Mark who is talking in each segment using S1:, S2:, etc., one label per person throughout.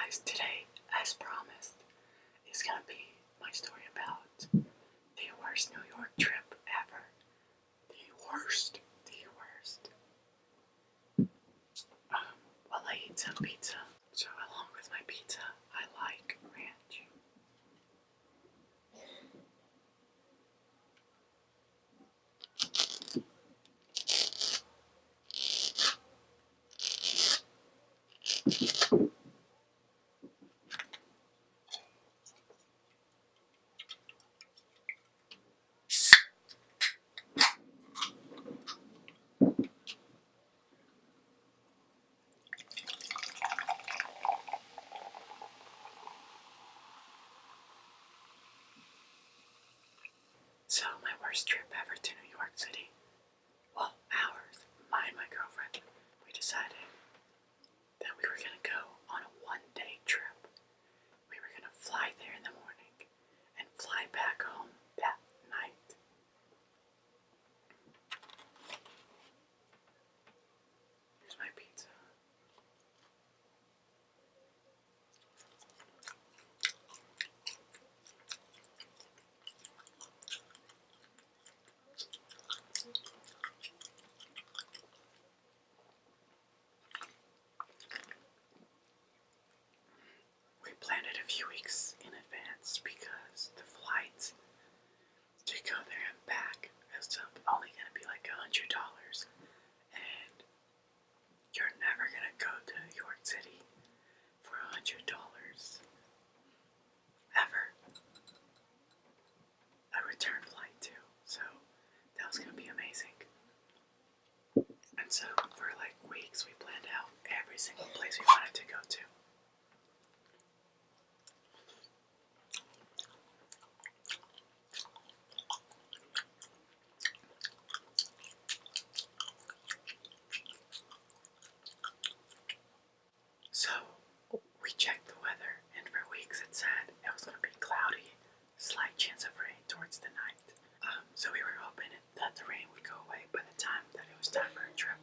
S1: guys, today, as promised, is gonna be my story about the worst New York trip ever. The worst. Well, I ate some pizza. So along with my pizza, I like ranch. So my worst trip ever to New York City. Well, ours, mine and my girlfriend, we decided that we were gonna go on a one-day trip. We were gonna fly there in the morning and fly back home that night. Here's my pizza. We planned it a few weeks in advance because the flights to go there and back is only going to be like $100. And you're never going to go to New York City for $100 ever. A return flight too, so that was going to be amazing. And so for like weeks we planned out every single place we wanted to go to. So we checked the weather, and for weeks it said it was going to be cloudy, slight chance of rain towards the night. So we were hoping that the rain would go away by the time that it was time for a trip.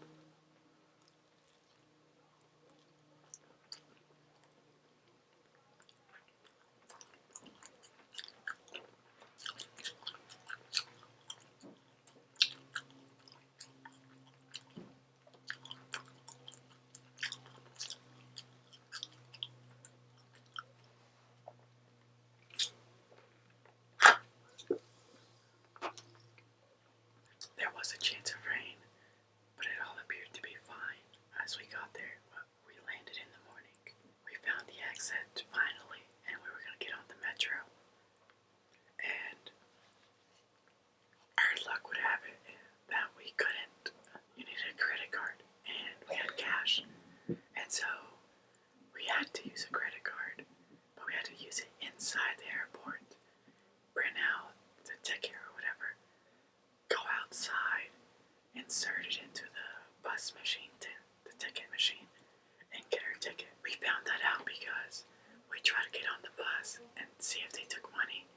S1: There was a chance of rain, but it all appeared to be fine. As we got there, we landed in the morning. We found the exit finally, and we were going to get on the metro. And our luck would have it that we couldn't. You needed a credit card, and we had cash. And so we had to use a credit card, but we had to use it inside the airport. Print out the ticket or whatever. Go outside, insert it into the bus machine, the ticket machine, and get our ticket. We found that out because we tried to get on the bus and see if they took money.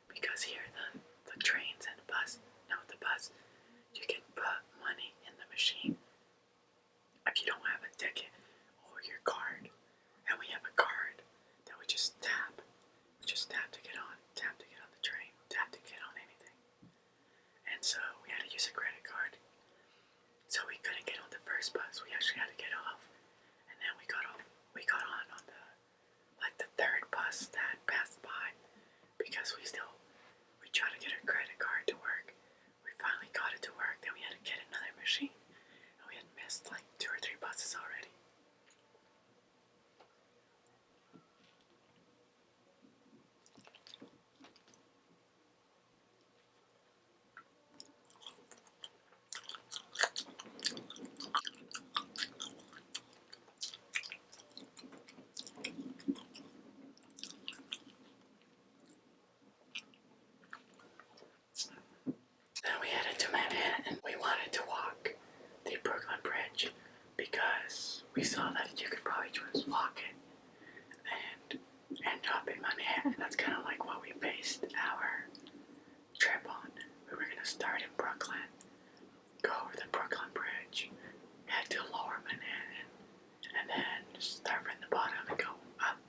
S1: Because here, the trains and the bus, you can put money in the machine if you don't have a ticket or your card. And we have a card that we just tap. We just tap to get on the train, tap to get on anything. And so we had to use a credit card. So we couldn't get on the first bus. We actually had to get off. And then we got on the third bus that passed by because we tried to get our credit card to work. We finally got it to work. Then we had to get another machine. And we had missed like 2 or 3 buses already. Then we headed to Manhattan. We wanted to walk the Brooklyn Bridge because we saw that you could probably just walk it and end up in Manhattan. That's kind of like what we based our trip on. We were going to start in Brooklyn, go over the Brooklyn Bridge, head to Lower Manhattan, and then start from the bottom and go up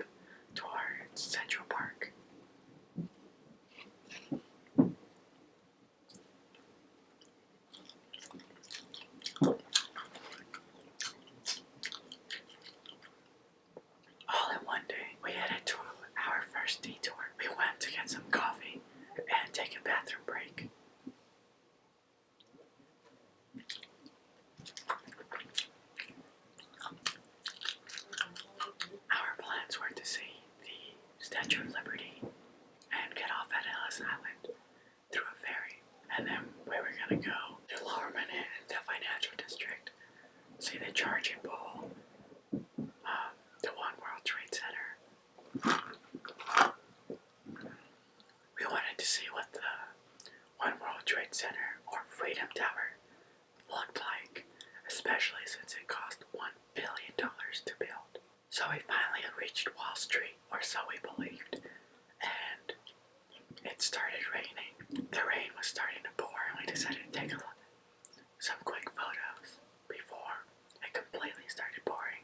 S1: So we finally reached Wall Street, or so we believed, and it started raining. The rain was starting to pour, and we decided to take some quick photos before it completely started pouring,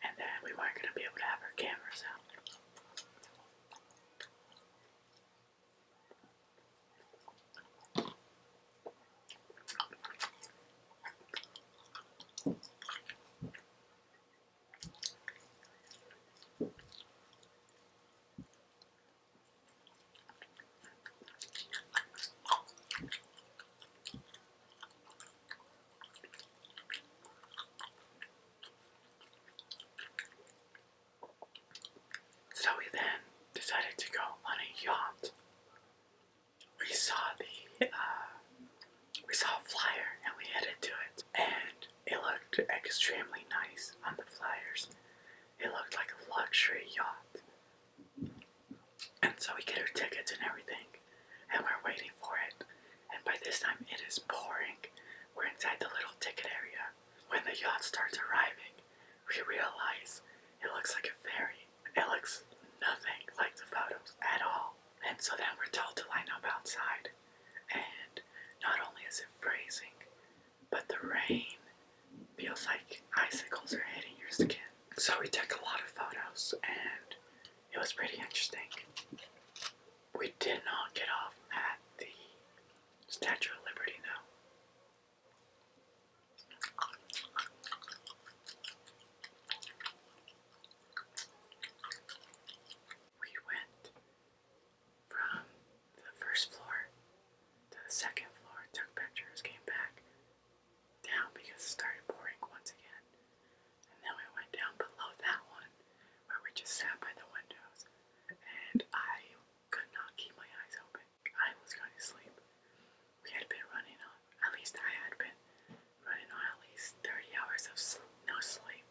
S1: and then we weren't going to be able to have our cameras out. So we then decided to go on a yacht. We saw a flyer and we headed to it, and it looked extremely nice on the flyers. It looked like a luxury yacht, and so we get our tickets and everything, and we're waiting for it. And by this time, it is pouring. We're inside the little ticket area. When the yacht starts arriving, we realize it looks like a ferry. It looks nothing like the photos at all. And so then we're told to line up outside. And not only is it freezing, but the rain feels like icicles are hitting your skin. So we took a lot of photos, and it was pretty interesting. We did not get off at the Statue of Liberty, though. We went from the first floor to the second floor, took pictures, came back down because it started pouring once again. And then we went down below that one where we just sat by the windows, and I could not keep my eyes open. I was going to sleep. We had been running on, at least I had been running on at least 30 hours of no sleep,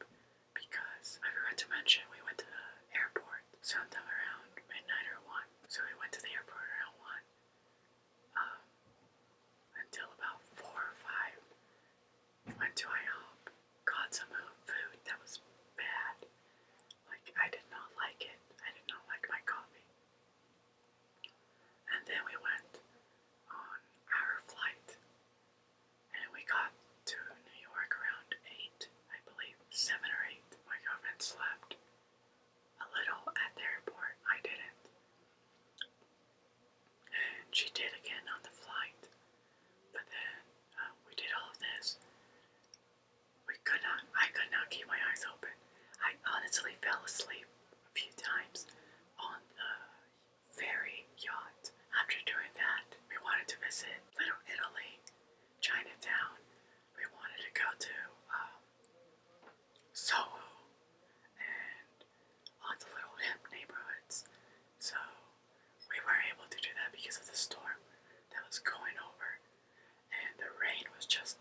S1: because I forgot to mention we went to the airport sometime around midnight or 1. So we went to the airport around 1 until about 4 or 5. Went to IHOP, got some food that was bad. Like, I did not like it. I did not like my coffee. And then we went on our flight, and we got to New York around 8, I believe, 7 or 8. My girlfriend slept a little at the airport. I didn't. And she did again on the flight. But then we did all of this. I could not keep my eyes open. I honestly fell asleep a few times on the ferry yacht. After doing that, we wanted to visit Little Italy, Chinatown. We wanted to go to Soho and all the little hip neighborhoods. So we weren't able to do that because of the storm that was going over, and the rain was just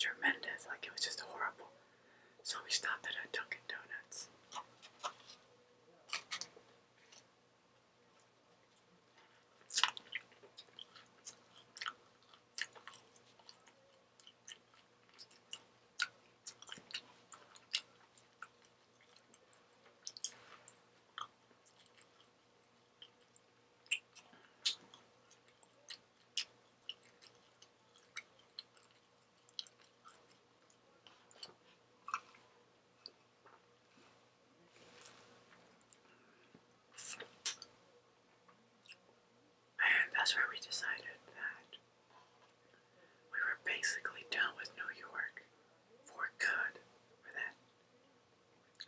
S1: tremendous. Like, it was just horrible. So we stopped at a Dunkin' Donuts. And that's where we decided that we were basically done with New York for good. For that,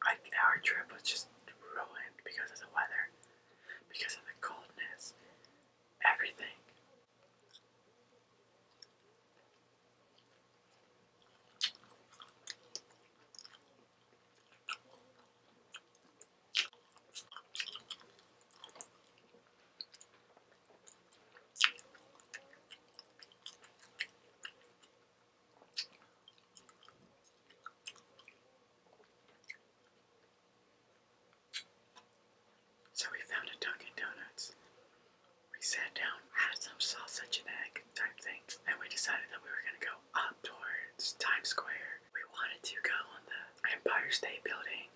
S1: like, our trip was just ruined because of the weather, because of the coldness, everything.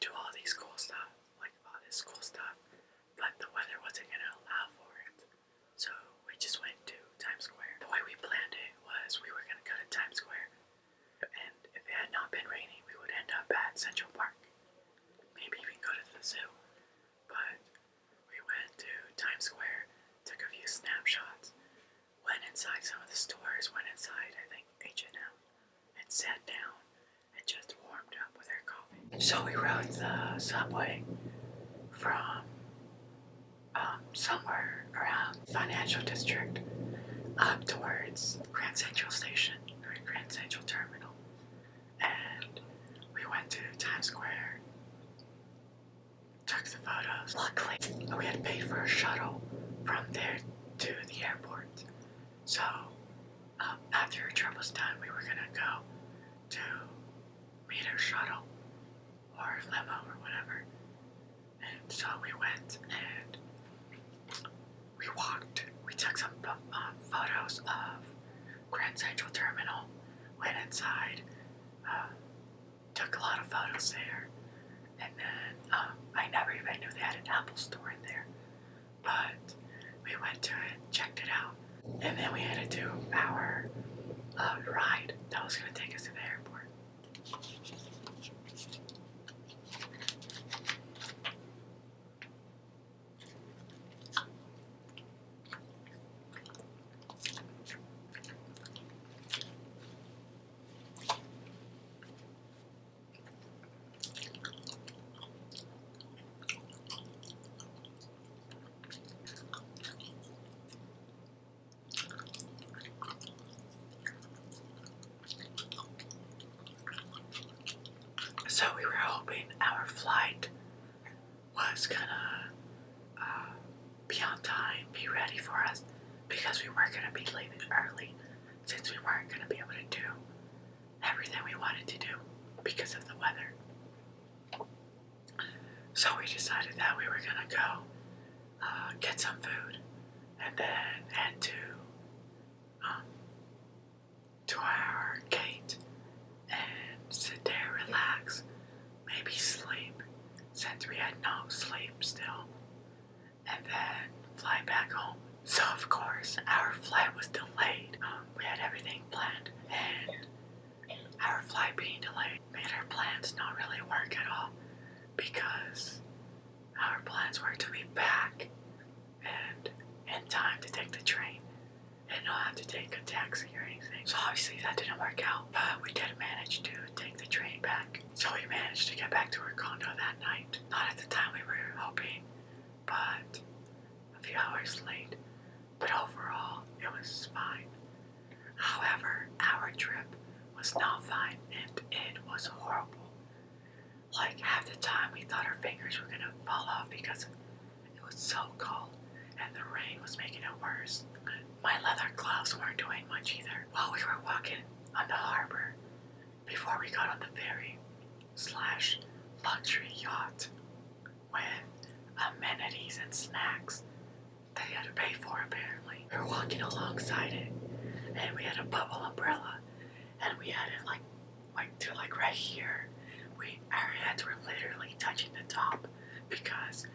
S1: do all these cool stuff, like all this cool stuff, but the weather wasn't gonna allow for it. So we just went to Times Square. The way we planned it was we were gonna go to Times Square, and if it had not been raining, we would end up at Central Park. Maybe even go to the zoo. But we went to Times Square, took a few snapshots, went inside some of the stores, went inside, I think, H&M, and sat down and just warmed up with our coffee. So we rode the subway from somewhere around Financial District up towards Grand Central Station, or Grand Central Terminal. And we went to Times Square, took the photos. Luckily, we had paid for a shuttle from there to the airport. So, after our trip was done, we were gonna go to meet our shuttle or limo or whatever. And so we went and we walked. We took some photos of Grand Central Terminal, went inside, took a lot of photos there. And then I never even knew they had an Apple store in there. But we went to it, checked it out, and then we had to do our ride that was going to take us to the airport. So we were hoping our flight was gonna be on time, be ready for us, because we weren't gonna be leaving early, since we weren't gonna be able to do everything we wanted to do because of the weather. So we decided that we were gonna go get some food and then head to our gate and sit there, relax, maybe sleep, since we had no sleep still, and then fly back home. So of course our flight was delayed. We had everything planned, and our flight being delayed made our plans not really work at all, because our plans were to be back and in time to take the train and not have to take a taxi or anything. So obviously that didn't work out, but we did manage to take the train back. So we managed to get back to our condo that night. Not at the time we were hoping, but a few hours late. But overall, it was fine. However, our trip was not fine, and it was horrible. Like, half the time we thought our fingers were gonna fall off because it was so cold, and the rain was making it worse. My leather gloves weren't doing much either. While we were walking on the harbor, before we got on the ferry / luxury yacht with amenities and snacks that you had to pay for apparently. We were walking alongside it, and we had a bubble umbrella, and we had it like right here. Our heads were literally touching the top because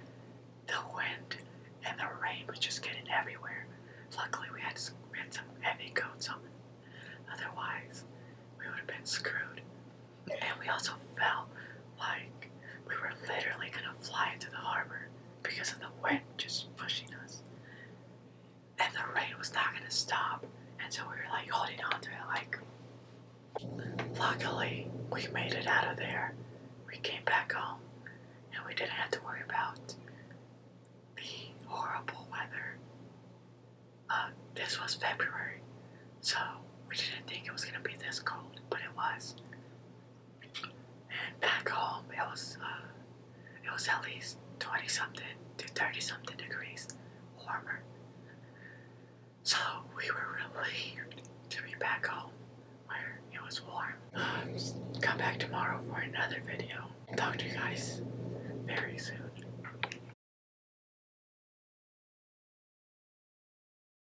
S1: the wind and the rain was just getting everywhere. Luckily we had some heavy coats on. Otherwise, we would have been screwed. And we also felt like we were literally gonna fly into the harbor because of the wind just pushing us. And the rain was not gonna stop. And so we were like holding on to it like. Luckily, we made it out of there. We came back home, and we didn't have to worry about the horrible weather. This was February, so we didn't think it was gonna be this cold, but it was. And back home, it was at least 20-something to 30-something degrees warmer. So we were relieved to be back home where it was warm. Come back tomorrow for another video. Talk to you guys very soon.